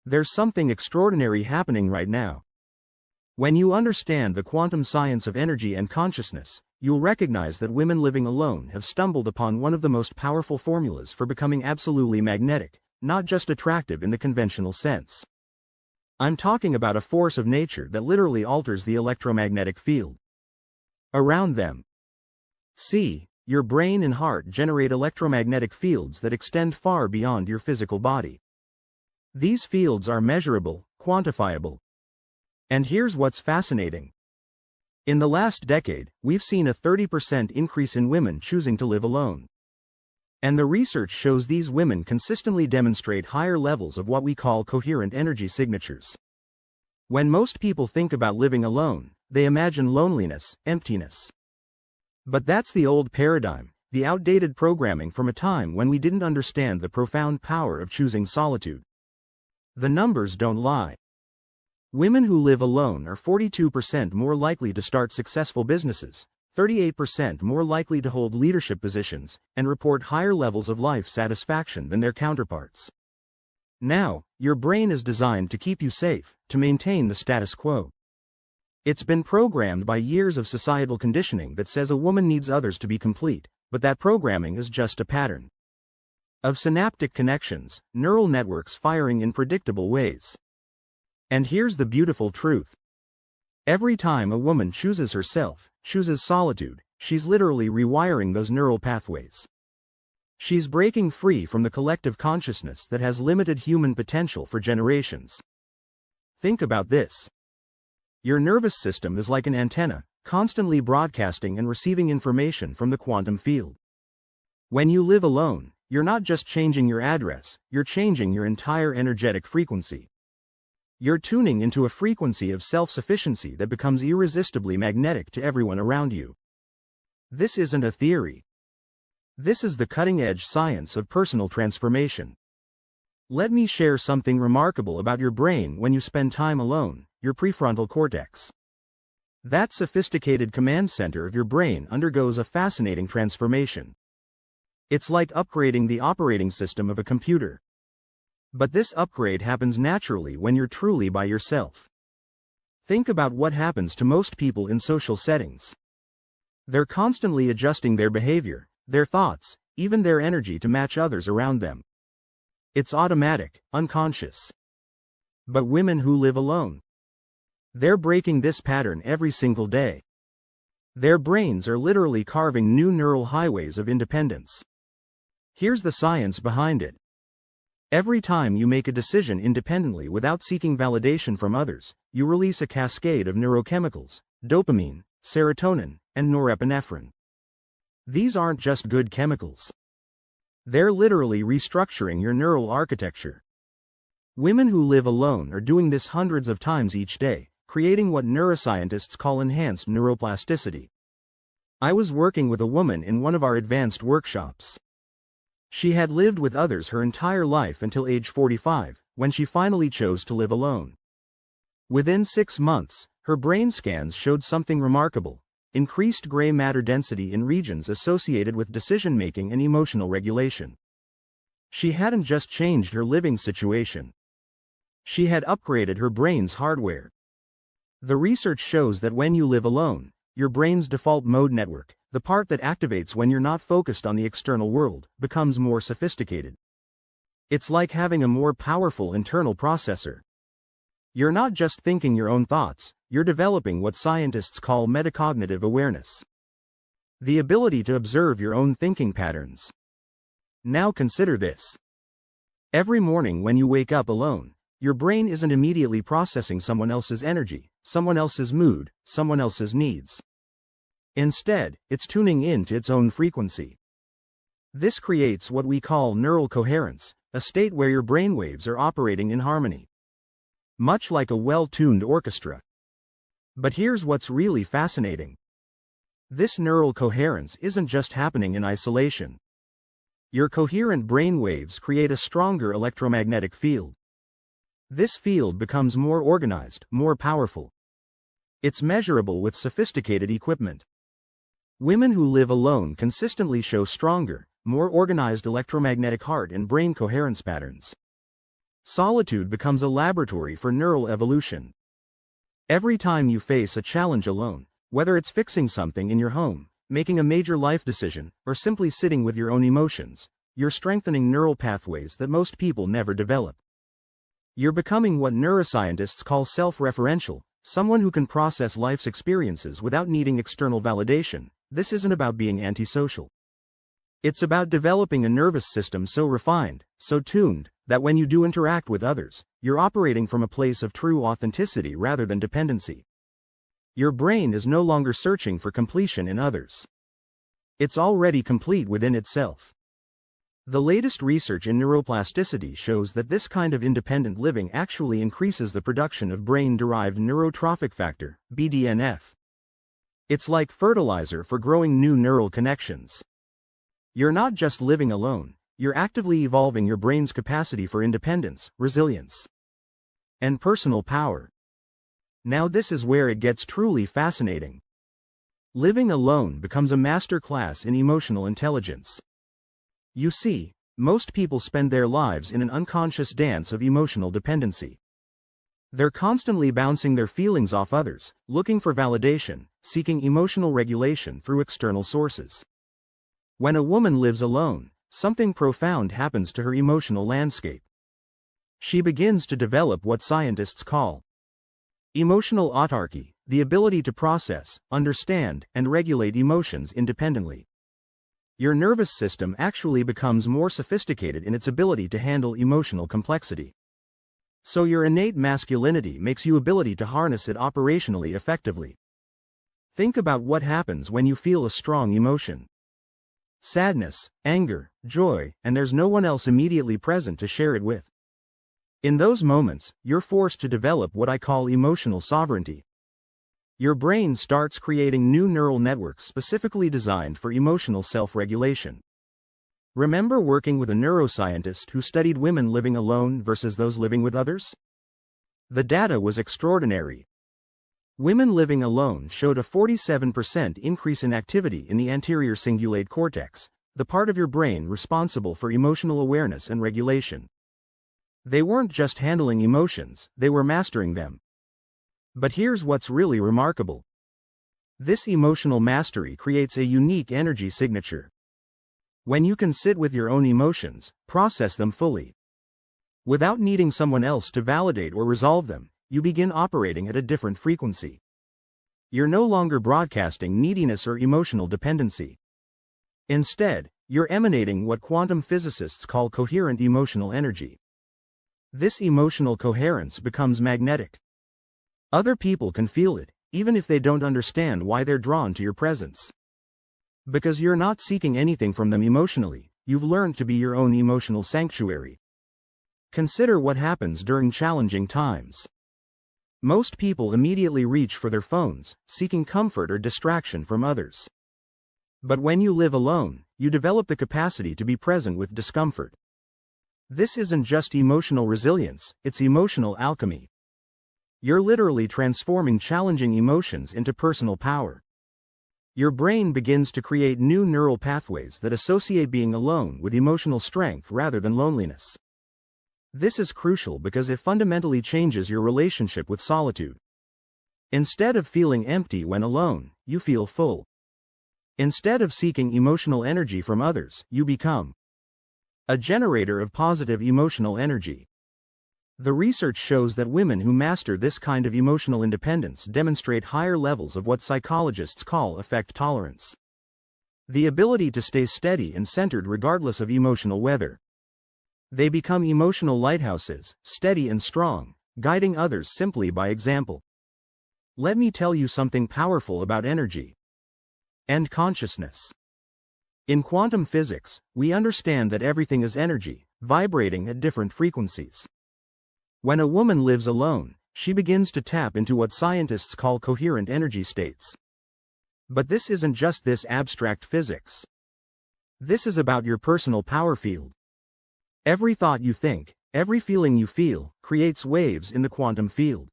There's something extraordinary happening right now. When you understand the quantum science of energy and consciousness, you'll recognize that women living alone have stumbled upon one of the most powerful formulas for becoming absolutely magnetic, not just attractive in the conventional sense. I'm talking about a force of nature that literally alters the electromagnetic field around them. See, your brain and heart generate electromagnetic fields that extend far beyond your physical body. These fields are measurable, quantifiable. And here's what's fascinating. In the last decade, we've seen a 30% increase in women choosing to live alone. And the research shows these women consistently demonstrate higher levels of what we call coherent energy signatures. When most people think about living alone, they imagine loneliness, emptiness. But that's the old paradigm, the outdated programming from a time when we didn't understand the profound power of choosing solitude. The numbers don't lie. Women who live alone are 42% more likely to start successful businesses, 38% more likely to hold leadership positions, and report higher levels of life satisfaction than their counterparts. Now, your brain is designed to keep you safe, to maintain the status quo. It's been programmed by years of societal conditioning that says a woman needs others to be complete, but that programming is just a pattern of synaptic connections, neural networks firing in predictable ways. And here's the beautiful truth. Every time a woman chooses herself, chooses solitude, she's literally rewiring those neural pathways. She's breaking free from the collective consciousness that has limited human potential for generations. Think about this. Your nervous system is like an antenna, constantly broadcasting and receiving information from the quantum field. When you live alone, you're not just changing your address, you're changing your entire energetic frequency. You're tuning into a frequency of self-sufficiency that becomes irresistibly magnetic to everyone around you. This isn't a theory. This is the cutting-edge science of personal transformation. Let me share something remarkable about your brain when you spend time alone, your prefrontal cortex. That sophisticated command center of your brain undergoes a fascinating transformation. It's like upgrading the operating system of a computer. But this upgrade happens naturally when you're truly by yourself. Think about what happens to most people in social settings. They're constantly adjusting their behavior, their thoughts, even their energy to match others around them. It's automatic, unconscious. But women who live alone, they're breaking this pattern every single day. Their brains are literally carving new neural highways of independence. Here's the science behind it. Every time you make a decision independently without seeking validation from others, you release a cascade of neurochemicals, dopamine, serotonin, and norepinephrine. These aren't just good chemicals. They're literally restructuring your neural architecture. Women who live alone are doing this hundreds of times each day, creating what neuroscientists call enhanced neuroplasticity. I was working with a woman in one of our advanced workshops. She had lived with others her entire life until age 45, when she finally chose to live alone. Within 6 months, her brain scans showed something remarkable: increased gray matter density in regions associated with decision-making and emotional regulation. She hadn't just changed her living situation. She had upgraded her brain's hardware. The research shows that when you live alone, your brain's default mode network, the part that activates when you're not focused on the external world, becomes more sophisticated. It's like having a more powerful internal processor. You're not just thinking your own thoughts, you're developing what scientists call metacognitive awareness. The ability to observe your own thinking patterns. Now consider this. Every morning when you wake up alone, your brain isn't immediately processing someone else's energy, someone else's mood, someone else's needs. Instead, it's tuning in to its own frequency. This creates what we call neural coherence, a state where your brainwaves are operating in harmony. Much like a well-tuned orchestra. But here's what's really fascinating. This neural coherence isn't just happening in isolation. Your coherent brainwaves create a stronger electromagnetic field. This field becomes more organized, more powerful. It's measurable with sophisticated equipment. Women who live alone consistently show stronger, more organized electromagnetic heart and brain coherence patterns. Solitude becomes a laboratory for neural evolution. Every time you face a challenge alone, whether it's fixing something in your home, making a major life decision, or simply sitting with your own emotions, you're strengthening neural pathways that most people never develop. You're becoming what neuroscientists call self-referential, someone who can process life's experiences without needing external validation. This isn't about being antisocial. It's about developing a nervous system so refined, so tuned, that when you do interact with others, you're operating from a place of true authenticity rather than dependency. Your brain is no longer searching for completion in others. It's already complete within itself. The latest research in neuroplasticity shows that this kind of independent living actually increases the production of brain-derived neurotrophic factor, BDNF. It's like fertilizer for growing new neural connections. You're not just living alone, you're actively evolving your brain's capacity for independence, resilience, and personal power. Now this is where it gets truly fascinating. Living alone becomes a master class in emotional intelligence. You see, most people spend their lives in an unconscious dance of emotional dependency. They're constantly bouncing their feelings off others, looking for validation, seeking emotional regulation through external sources. When a woman lives alone, something profound happens to her emotional landscape. She begins to develop what scientists call emotional autarky, the ability to process, understand, and regulate emotions independently. Your nervous system actually becomes more sophisticated in its ability to handle emotional complexity. So your innate masculinity makes you ability to harness it operationally effectively. Think about what happens when you feel a strong emotion. Sadness, anger, joy, and there's no one else immediately present to share it with. In those moments, you're forced to develop what I call emotional sovereignty. Your brain starts creating new neural networks specifically designed for emotional self-regulation. Remember working with a neuroscientist who studied women living alone versus those living with others? The data was extraordinary. Women living alone showed a 47% increase in activity in the anterior cingulate cortex, the part of your brain responsible for emotional awareness and regulation. They weren't just handling emotions, they were mastering them. But here's what's really remarkable. This emotional mastery creates a unique energy signature. When you can sit with your own emotions, process them fully, without needing someone else to validate or resolve them, you begin operating at a different frequency. You're no longer broadcasting neediness or emotional dependency. Instead, you're emanating what quantum physicists call coherent emotional energy. This emotional coherence becomes magnetic. Other people can feel it, even if they don't understand why they're drawn to your presence. Because you're not seeking anything from them emotionally, you've learned to be your own emotional sanctuary. Consider what happens during challenging times. Most people immediately reach for their phones, seeking comfort or distraction from others. But when you live alone, you develop the capacity to be present with discomfort. This isn't just emotional resilience, it's emotional alchemy. You're literally transforming challenging emotions into personal power. Your brain begins to create new neural pathways that associate being alone with emotional strength rather than loneliness. This is crucial because it fundamentally changes your relationship with solitude. Instead of feeling empty when alone, you feel full. Instead of seeking emotional energy from others, you become a generator of positive emotional energy. The research shows that women who master this kind of emotional independence demonstrate higher levels of what psychologists call affect tolerance. The ability to stay steady and centered regardless of emotional weather. They become emotional lighthouses, steady and strong, guiding others simply by example. Let me tell you something powerful about energy and consciousness. In quantum physics, we understand that everything is energy, vibrating at different frequencies. When a woman lives alone, she begins to tap into what scientists call coherent energy states. But this isn't just this abstract physics. This is about your personal power field. Every thought you think, every feeling you feel, creates waves in the quantum field.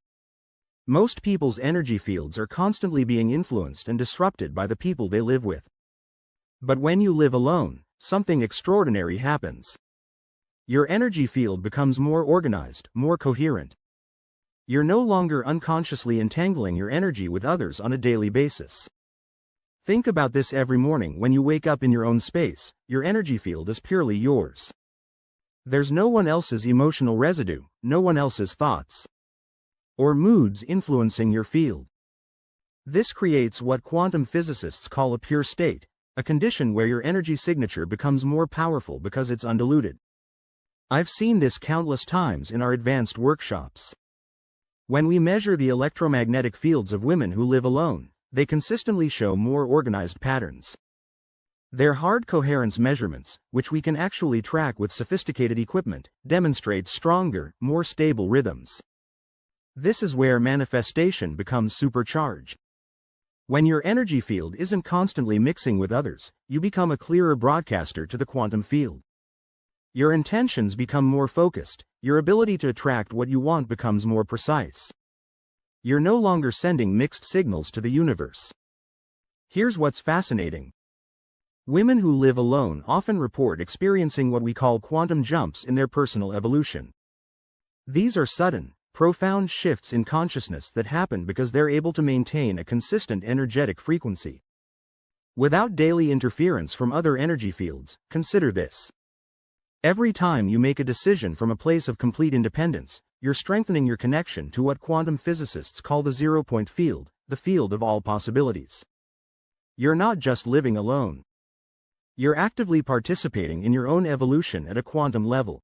Most people's energy fields are constantly being influenced and disrupted by the people they live with. But when you live alone, something extraordinary happens. Your energy field becomes more organized, more coherent. You're no longer unconsciously entangling your energy with others on a daily basis. Think about this every morning when you wake up in your own space. Your energy field is purely yours. There's no one else's emotional residue, no one else's thoughts or moods influencing your field. This creates what quantum physicists call a pure state, a condition where your energy signature becomes more powerful because it's undiluted. I've seen this countless times in our advanced workshops. When we measure the electromagnetic fields of women who live alone, they consistently show more organized patterns. Their hard coherence measurements, which we can actually track with sophisticated equipment, demonstrate stronger, more stable rhythms. This is where manifestation becomes supercharged. When your energy field isn't constantly mixing with others, you become a clearer broadcaster to the quantum field. Your intentions become more focused, your ability to attract what you want becomes more precise. You're no longer sending mixed signals to the universe. Here's what's fascinating. Women who live alone often report experiencing what we call quantum jumps in their personal evolution. These are sudden, profound shifts in consciousness that happen because they're able to maintain a consistent energetic frequency. Without daily interference from other energy fields. Consider this. Every time you make a decision from a place of complete independence, you're strengthening your connection to what quantum physicists call the zero-point field, the field of all possibilities. You're not just living alone. You're actively participating in your own evolution at a quantum level.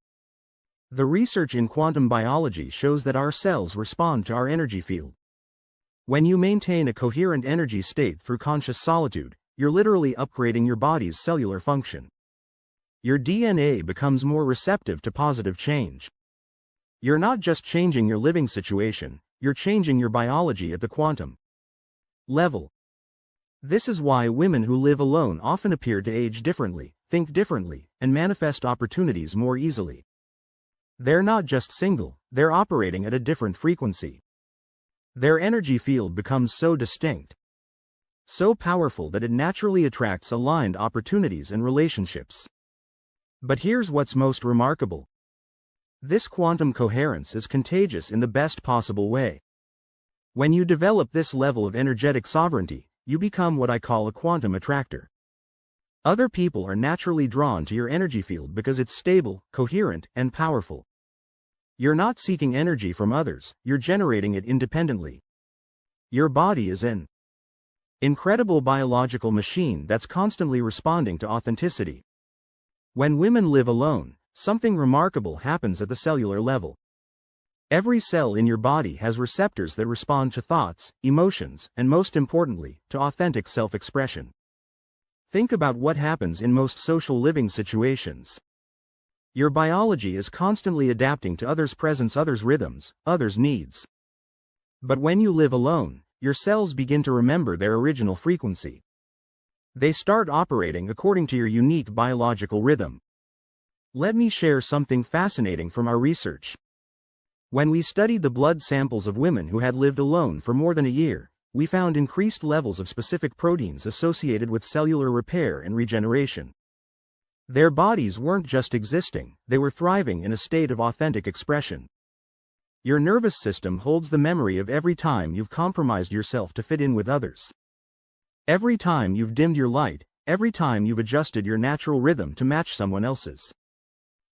The research in quantum biology shows that our cells respond to our energy field. When you maintain a coherent energy state through conscious solitude, you're literally upgrading your body's cellular function. Your DNA becomes more receptive to positive change. You're not just changing your living situation, you're changing your biology at the quantum level. This is why women who live alone often appear to age differently, think differently, and manifest opportunities more easily. They're not just single, they're operating at a different frequency. Their energy field becomes so distinct, so powerful that it naturally attracts aligned opportunities and relationships. But here's what's most remarkable. This quantum coherence is contagious in the best possible way. When you develop this level of energetic sovereignty, you become what I call a quantum attractor. Other people are naturally drawn to your energy field because it's stable, coherent, and powerful. You're not seeking energy from others, you're generating it independently. Your body is an incredible biological machine that's constantly responding to authenticity. When women live alone, something remarkable happens at the cellular level. Every cell in your body has receptors that respond to thoughts, emotions, and most importantly, to authentic self-expression. Think about what happens in most social living situations. Your biology is constantly adapting to others' presence, others' rhythms, others' needs. But when you live alone, your cells begin to remember their original frequency. They start operating according to your unique biological rhythm. Let me share something fascinating from our research. When we studied the blood samples of women who had lived alone for more than a year, we found increased levels of specific proteins associated with cellular repair and regeneration. Their bodies weren't just existing, they were thriving in a state of authentic expression. Your nervous system holds the memory of every time you've compromised yourself to fit in with others. Every time you've dimmed your light, every time you've adjusted your natural rhythm to match someone else's.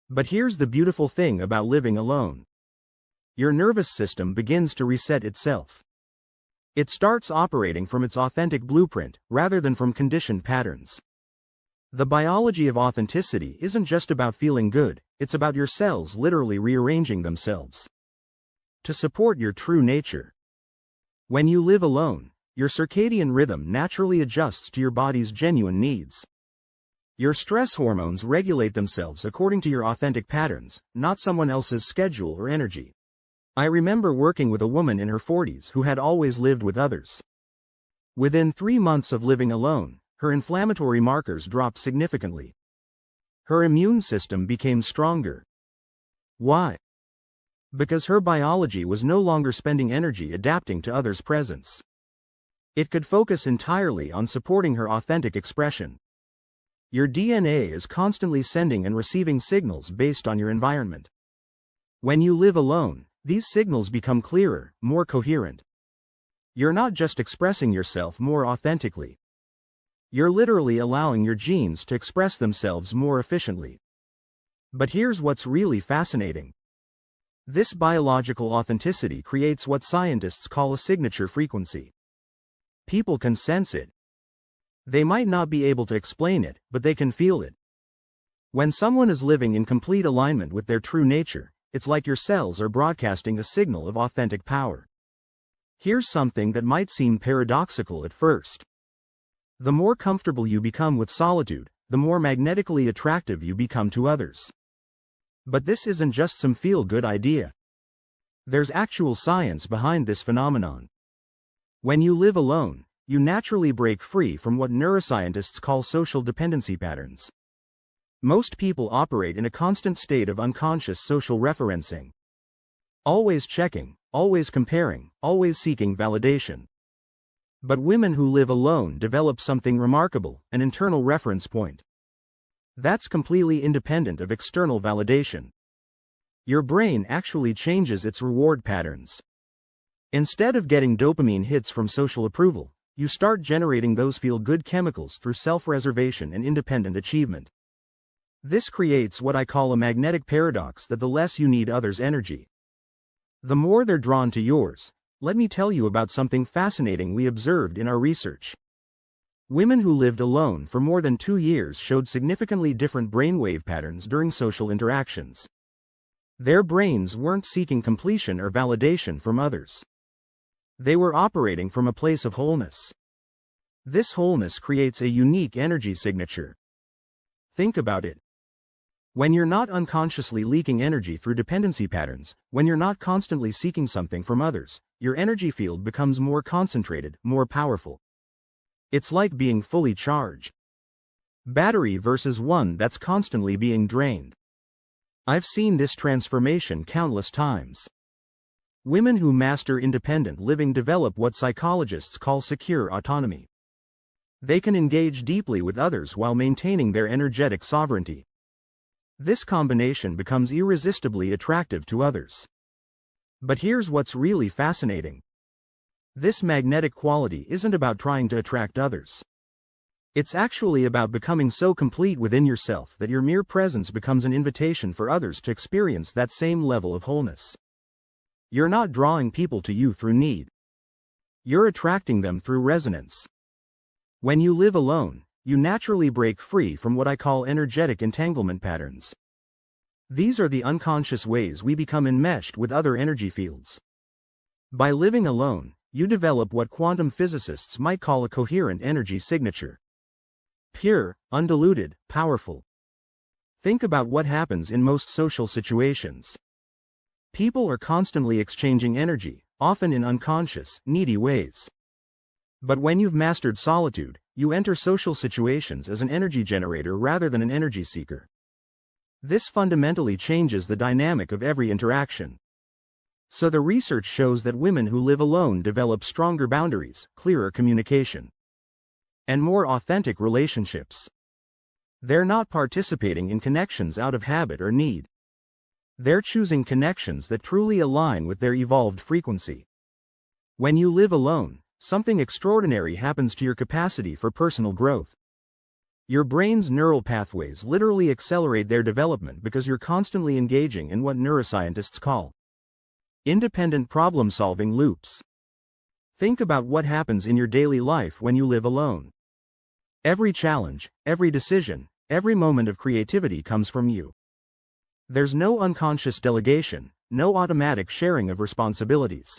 But here's the beautiful thing about living alone. Your nervous system begins to reset itself. It starts operating from its authentic blueprint, rather than from conditioned patterns. The biology of authenticity isn't just about feeling good, it's about your cells literally rearranging themselves to support your true nature. When you live alone, your circadian rhythm naturally adjusts to your body's genuine needs. Your stress hormones regulate themselves according to your authentic patterns, not someone else's schedule or energy. I remember working with a woman in her 40s who had always lived with others. Within 3 months of living alone, her inflammatory markers dropped significantly. Her immune system became stronger. Why? Because her biology was no longer spending energy adapting to others' presence. It could focus entirely on supporting her authentic expression. Your DNA is constantly sending and receiving signals based on your environment. When you live alone, these signals become clearer, more coherent. You're not just expressing yourself more authentically. You're literally allowing your genes to express themselves more efficiently. But here's what's really fascinating. This biological authenticity creates what scientists call a signature frequency. People can sense it. They might not be able to explain it, but they can feel it. When someone is living in complete alignment with their true nature, it's like your cells are broadcasting a signal of authentic power. Here's something that might seem paradoxical at first. The more comfortable you become with solitude, the more magnetically attractive you become to others. But this isn't just some feel-good idea. There's actual science behind this phenomenon. When you live alone, you naturally break free from what neuroscientists call social dependency patterns. Most people operate in a constant state of unconscious social referencing. Always checking, always comparing, always seeking validation. But women who live alone develop something remarkable, an internal reference point. That's completely independent of external validation. Your brain actually changes its reward patterns. Instead of getting dopamine hits from social approval, you start generating those feel-good chemicals through self-reservation and independent achievement. This creates what I call a magnetic paradox that the less you need others' energy, the more they're drawn to yours. Let me tell you about something fascinating we observed in our research. Women who lived alone for more than 2 years showed significantly different brainwave patterns during social interactions. Their brains weren't seeking completion or validation from others. They were operating from a place of wholeness. This wholeness creates a unique energy signature. Think about it. When you're not unconsciously leaking energy through dependency patterns, when you're not constantly seeking something from others, your energy field becomes more concentrated, more powerful. It's like being fully charged. Battery versus one that's constantly being drained. I've seen this transformation countless times. Women who master independent living develop what psychologists call secure autonomy. They can engage deeply with others while maintaining their energetic sovereignty. This combination becomes irresistibly attractive to others. But here's what's really fascinating. This magnetic quality isn't about trying to attract others. It's actually about becoming so complete within yourself that your mere presence becomes an invitation for others to experience that same level of wholeness. You're not drawing people to you through need. You're attracting them through resonance. When you live alone, you naturally break free from what I call energetic entanglement patterns. These are the unconscious ways we become enmeshed with other energy fields. By living alone, you develop what quantum physicists might call a coherent energy signature. Pure, undiluted, powerful. Think about what happens in most social situations. People are constantly exchanging energy, often in unconscious, needy ways. But when you've mastered solitude, you enter social situations as an energy generator rather than an energy seeker. This fundamentally changes the dynamic of every interaction. So the research shows that women who live alone develop stronger boundaries, clearer communication, and more authentic relationships. They're not participating in connections out of habit or need. They're choosing connections that truly align with their evolved frequency. When you live alone, something extraordinary happens to your capacity for personal growth. Your brain's neural pathways literally accelerate their development because you're constantly engaging in what neuroscientists call independent problem-solving loops. Think about what happens in your daily life when you live alone. Every challenge, every decision, every moment of creativity comes from you. There's no unconscious delegation, no automatic sharing of responsibilities.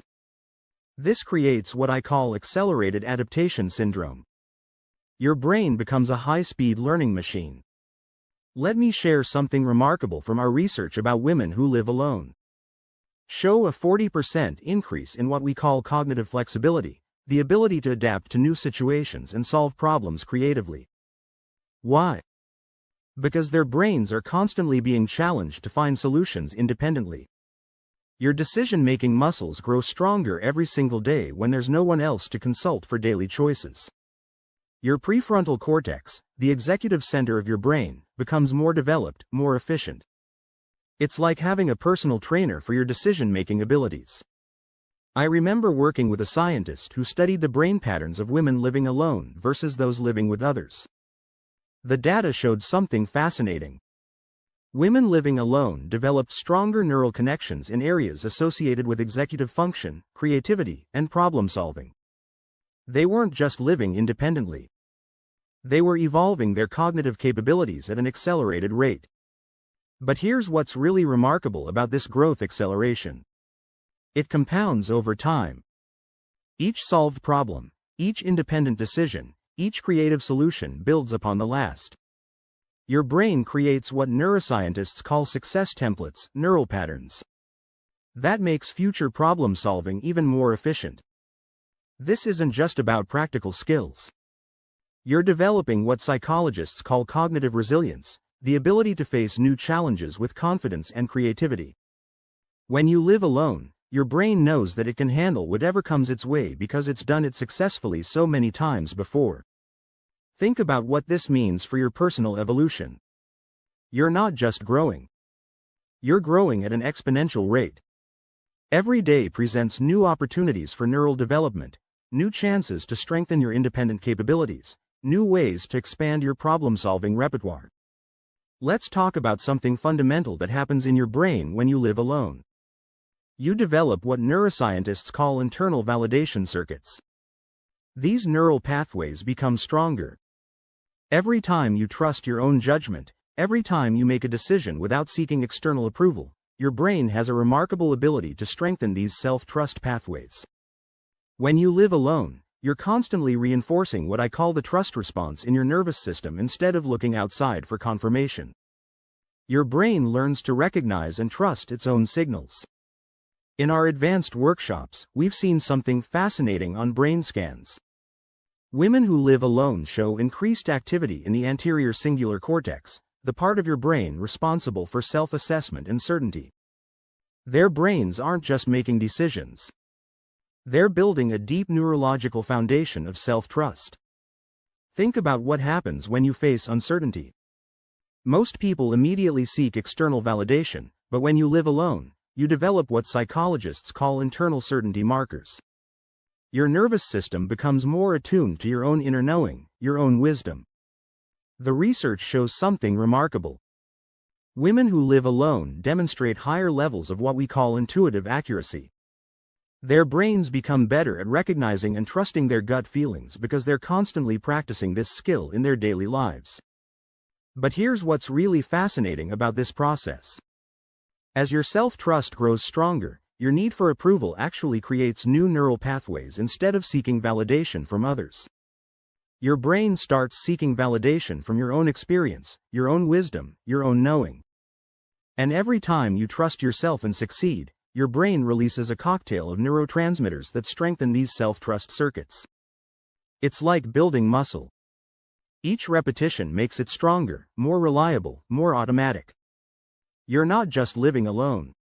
This creates what I call accelerated adaptation syndrome. Your brain becomes a high-speed learning machine. Let me share something remarkable from our research about women who live alone. Show a 40% increase in what we call cognitive flexibility, the ability to adapt to new situations and solve problems creatively. Why? Because their brains are constantly being challenged to find solutions independently. Your decision-making muscles grow stronger every single day when there's no one else to consult for daily choices. Your prefrontal cortex, the executive center of your brain, becomes more developed, more efficient. It's like having a personal trainer for your decision-making abilities. I remember working with a scientist who studied the brain patterns of women living alone versus those living with others. The data showed something fascinating. Women living alone developed stronger neural connections in areas associated with executive function, creativity, and problem-solving. They weren't just living independently. They were evolving their cognitive capabilities at an accelerated rate. But here's what's really remarkable about this growth acceleration. It compounds over time. Each solved problem, each independent decision, each creative solution builds upon the last. Your brain creates what neuroscientists call success templates, neural patterns. That makes future problem solving even more efficient. This isn't just about practical skills. You're developing what psychologists call cognitive resilience, the ability to face new challenges with confidence and creativity. When you live alone, your brain knows that it can handle whatever comes its way because it's done it successfully so many times before. Think about what this means for your personal evolution. You're not just growing. You're growing at an exponential rate. Every day presents new opportunities for neural development, new chances to strengthen your independent capabilities, new ways to expand your problem-solving repertoire. Let's talk about something fundamental that happens in your brain when you live alone. You develop what neuroscientists call internal validation circuits. These neural pathways become stronger. Every time you trust your own judgment, every time you make a decision without seeking external approval, your brain has a remarkable ability to strengthen these self-trust pathways. When you live alone, you're constantly reinforcing what I call the trust response in your nervous system instead of looking outside for confirmation. Your brain learns to recognize and trust its own signals. In our advanced workshops, we've seen something fascinating on brain scans. Women who live alone show increased activity in the anterior cingulate cortex, the part of your brain responsible for self-assessment and certainty. Their brains aren't just making decisions. They're building a deep neurological foundation of self-trust. Think about what happens when you face uncertainty. Most people immediately seek external validation, but when you live alone, you develop what psychologists call internal certainty markers. Your nervous system becomes more attuned to your own inner knowing, your own wisdom. The research shows something remarkable. Women who live alone demonstrate higher levels of what we call intuitive accuracy. Their brains become better at recognizing and trusting their gut feelings because they're constantly practicing this skill in their daily lives. But here's what's really fascinating about this process. As your self-trust grows stronger, your need for approval actually creates new neural pathways instead of seeking validation from others. Your brain starts seeking validation from your own experience, your own wisdom, your own knowing. And every time you trust yourself and succeed, your brain releases a cocktail of neurotransmitters that strengthen these self-trust circuits. It's like building muscle. Each repetition makes it stronger, more reliable, more automatic. You're not just living alone.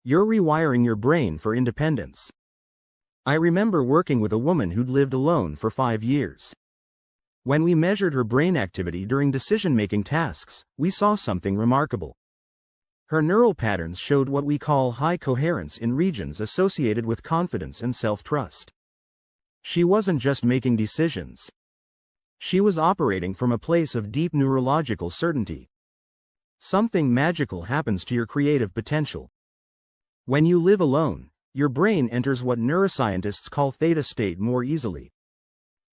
You're rewiring your brain for independence. I remember working with a woman who'd lived alone for 5 years. When we measured her brain activity during decision-making tasks, we saw something remarkable. Her neural patterns showed what we call high coherence in regions associated with confidence and self-trust. She wasn't just making decisions. She was operating from a place of deep neurological certainty. Something magical happens to your creative potential. When you live alone, your brain enters what neuroscientists call theta state more easily.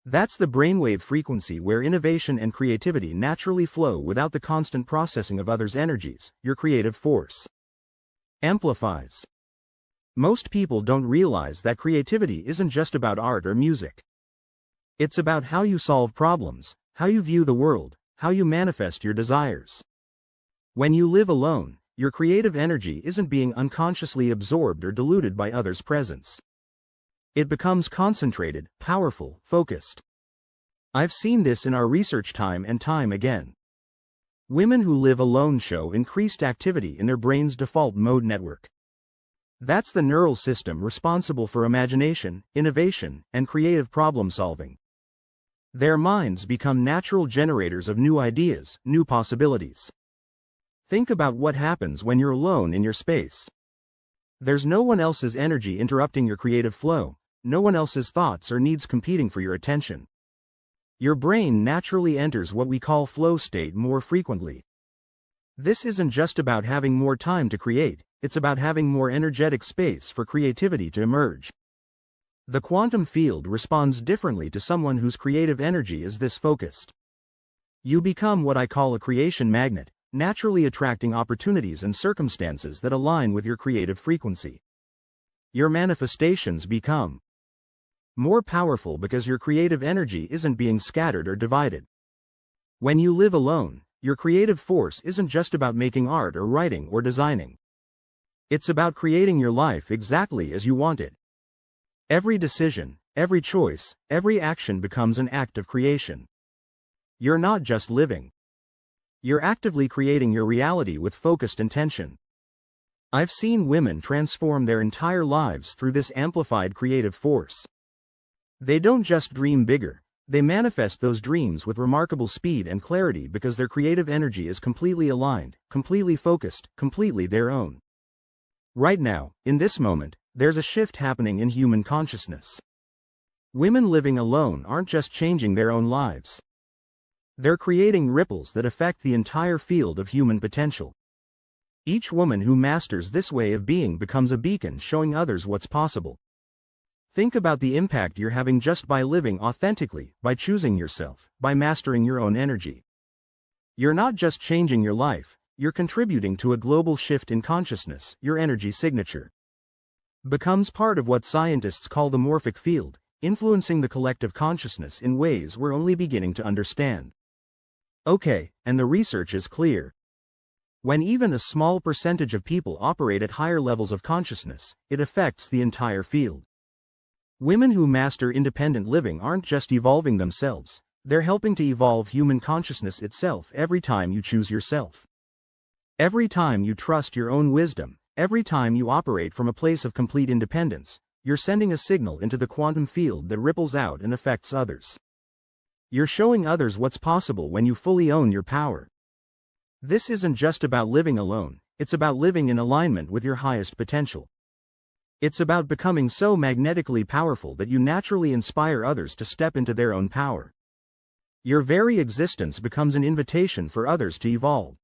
That's the brainwave frequency where innovation and creativity naturally flow without the constant processing of others' energies. Your creative force amplifies. Most people don't realize that creativity isn't just about art or music. It's about how you solve problems, how you view the world, how you manifest your desires. When you live alone, your creative energy isn't being unconsciously absorbed or diluted by others' presence. It becomes concentrated, powerful, focused. I've seen this in our research time and time again. Women who live alone show increased activity in their brain's default mode network. That's the neural system responsible for imagination, innovation, and creative problem solving. Their minds become natural generators of new ideas, new possibilities. Think about what happens when you're alone in your space. There's no one else's energy interrupting your creative flow, no one else's thoughts or needs competing for your attention. Your brain naturally enters what we call flow state more frequently. This isn't just about having more time to create, it's about having more energetic space for creativity to emerge. The quantum field responds differently to someone whose creative energy is this focused. You become what I call a creation magnet, naturally attracting opportunities and circumstances that align with your creative frequency. Your manifestations become more powerful because your creative energy isn't being scattered or divided. When you live alone, your creative force isn't just about making art or writing or designing. It's about creating your life exactly as you want it. Every decision, every choice, every action becomes an act of creation. You're not just living. You're actively creating your reality with focused intention. I've seen women transform their entire lives through this amplified creative force. They don't just dream bigger, they manifest those dreams with remarkable speed and clarity because their creative energy is completely aligned, completely focused, completely their own. Right now, in this moment, there's a shift happening in human consciousness. Women living alone aren't just changing their own lives. They're creating ripples that affect the entire field of human potential. Each woman who masters this way of being becomes a beacon showing others what's possible. Think about the impact you're having just by living authentically, by choosing yourself, by mastering your own energy. You're not just changing your life, you're contributing to a global shift in consciousness. Your energy signature becomes part of what scientists call the morphic field, influencing the collective consciousness in ways we're only beginning to understand. Okay, and the research is clear. When even a small percentage of people operate at higher levels of consciousness, it affects the entire field. Women who master independent living aren't just evolving themselves, they're helping to evolve human consciousness itself every time you choose yourself. Every time you trust your own wisdom, every time you operate from a place of complete independence, you're sending a signal into the quantum field that ripples out and affects others. You're showing others what's possible when you fully own your power. This isn't just about living alone, it's about living in alignment with your highest potential. It's about becoming so magnetically powerful that you naturally inspire others to step into their own power. Your very existence becomes an invitation for others to evolve.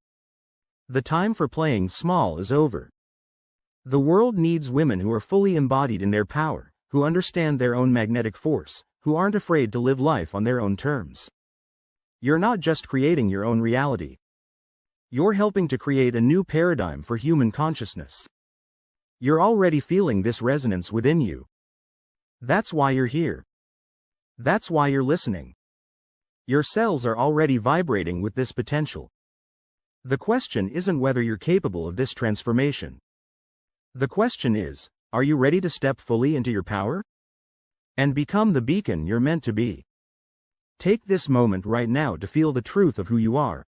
The time for playing small is over. The world needs women who are fully embodied in their power, who understand their own magnetic force, who aren't afraid to live life on their own terms. You're not just creating your own reality. You're helping to create a new paradigm for human consciousness. You're already feeling this resonance within you. That's why you're here. That's why you're listening. Your cells are already vibrating with this potential. The question isn't whether you're capable of this transformation. The question is, are you ready to step fully into your power? And become the beacon you're meant to be. Take this moment right now to feel the truth of who you are.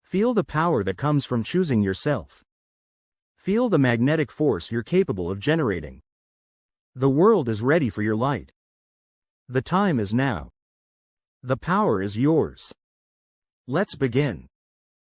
Feel the power that comes from choosing yourself. Feel the magnetic force you're capable of generating. The world is ready for your light. The time is now. The power is yours. Let's begin.